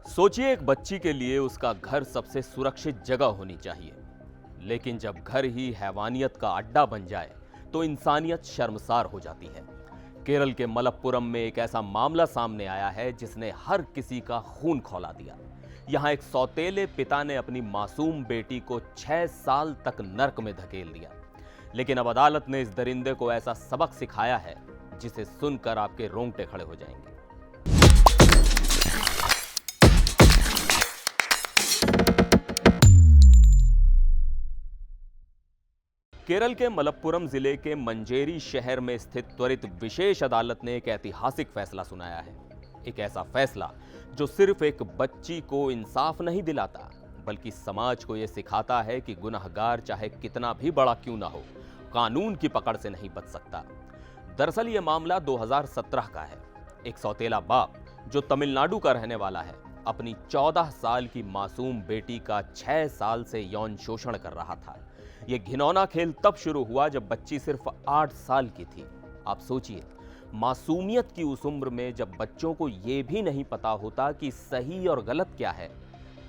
सोचिए, एक बच्ची के लिए उसका घर सबसे सुरक्षित जगह होनी चाहिए, लेकिन जब घर ही हैवानियत का अड्डा बन जाए तो इंसानियत शर्मसार हो जाती है। केरल के मलप्पुरम में एक ऐसा मामला सामने आया है जिसने हर किसी का खून खौला दिया। यहां एक सौतेले पिता ने अपनी मासूम बेटी को 6 साल तक नर्क में धकेल दिया, लेकिन अब अदालत ने इस दरिंदे को ऐसा सबक सिखाया है जिसे सुनकर आपके रोंगटे खड़े हो जाएंगे। केरल के मलप्पुरम जिले के मंजेरी शहर में स्थित त्वरित विशेष अदालत ने एक ऐतिहासिक फैसला सुनाया है। एक ऐसा फैसला जो सिर्फ एक बच्ची को इंसाफ नहीं दिलाता, बल्कि समाज को यह सिखाता है कि गुनहगार चाहे कितना भी बड़ा क्यों ना हो, कानून की पकड़ से नहीं बच सकता। दरअसल यह मामला 2017 का है। एक सौतेला बाप जो तमिलनाडु का रहने वाला है, अपनी 14 साल की मासूम बेटी का 6 साल से यौन शोषण कर रहा था। यह घिनौना खेल तब शुरू हुआ जब बच्ची सिर्फ 8 साल की थी। आप सोचिए, मासूमियत की उस उम्र में जब बच्चों को यह भी नहीं पता होता कि सही और गलत क्या है,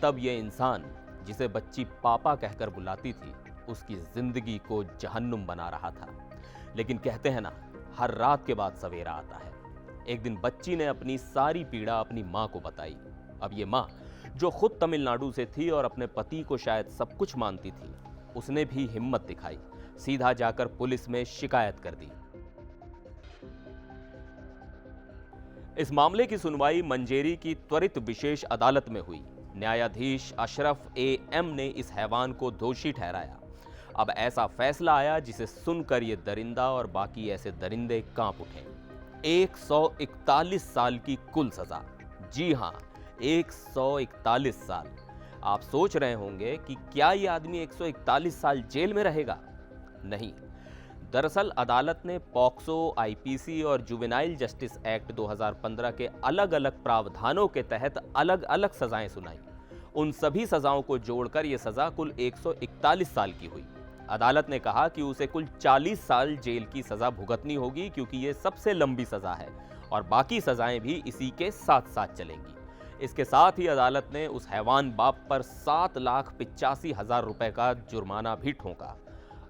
तब यह इंसान जिसे बच्ची पापा कहकर बुलाती थी, उसकी जिंदगी को जहन्नुम बना रहा था। लेकिन कहते हैं ना, हर रात के बाद सवेरा आता है। एक दिन बच्ची ने अपनी सारी पीड़ा अपनी मां को बताई। अब ये मां, जो खुद तमिलनाडु से थी और अपने पति को शायद सब कुछ मानती थी, उसने भी हिम्मत दिखाई, सीधा जाकर पुलिस में शिकायत कर दी। इस मामले की सुनवाई मंजेरी की त्वरित विशेष अदालत में हुई। न्यायाधीश अशरफ एम ने इस हैवान को दोषी ठहराया। अब ऐसा फैसला आया जिसे सुनकर ये दरिंदा और बाकी ऐसे दरिंदे कांप उठे। 141 साल की कुल सजा। जी हां, 141 साल। आप सोच रहे होंगे कि क्या यह आदमी 141 साल जेल में रहेगा? नहीं। दरअसल अदालत ने पॉक्सो, आईपीसी और जुवेनाइल जस्टिस एक्ट 2015 के अलग अलग प्रावधानों के तहत अलग अलग सजाएं सुनाई। उन सभी सजाओं को जोड़कर यह सजा कुल 141 साल की हुई। अदालत ने कहा कि उसे कुल 40 साल जेल की सजा भुगतनी होगी, क्योंकि यह सबसे लंबी सजा है और बाकी सजाएं भी इसी के साथ साथ चलेंगी। इसके साथ ही अदालत ने उस हैवान बाप पर 7,85,000 रुपए का जुर्माना भी ठोका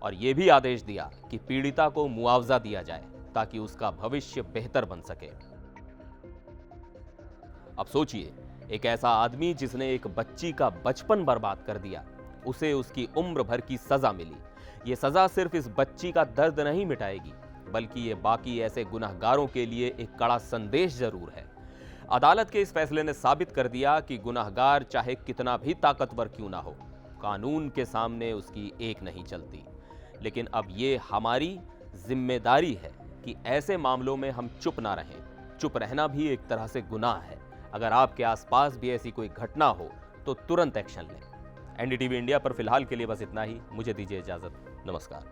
और यह भी आदेश दिया कि पीड़िता को मुआवजा दिया जाए ताकि उसका भविष्य बेहतर बन सके। अब सोचिए, एक ऐसा आदमी जिसने एक बच्ची का बचपन बर्बाद कर दिया, उसे उसकी उम्र भर की सजा मिली। यह सजा सिर्फ इस बच्ची का दर्द नहीं मिटाएगी, बल्कि यह बाकी ऐसे गुनहगारों के लिए एक कड़ा संदेश जरूर है। अदालत के इस फैसले ने साबित कर दिया कि गुनहगार चाहे कितना भी ताकतवर क्यों ना हो, कानून के सामने उसकी एक नहीं चलती। लेकिन अब ये हमारी जिम्मेदारी है कि ऐसे मामलों में हम चुप ना रहें। चुप रहना भी एक तरह से गुनाह है। अगर आपके आसपास भी ऐसी कोई घटना हो तो तुरंत एक्शन लें। एनडीटीवी इंडिया पर फिलहाल के लिए बस इतना ही। मुझे दीजिए इजाजत। नमस्कार।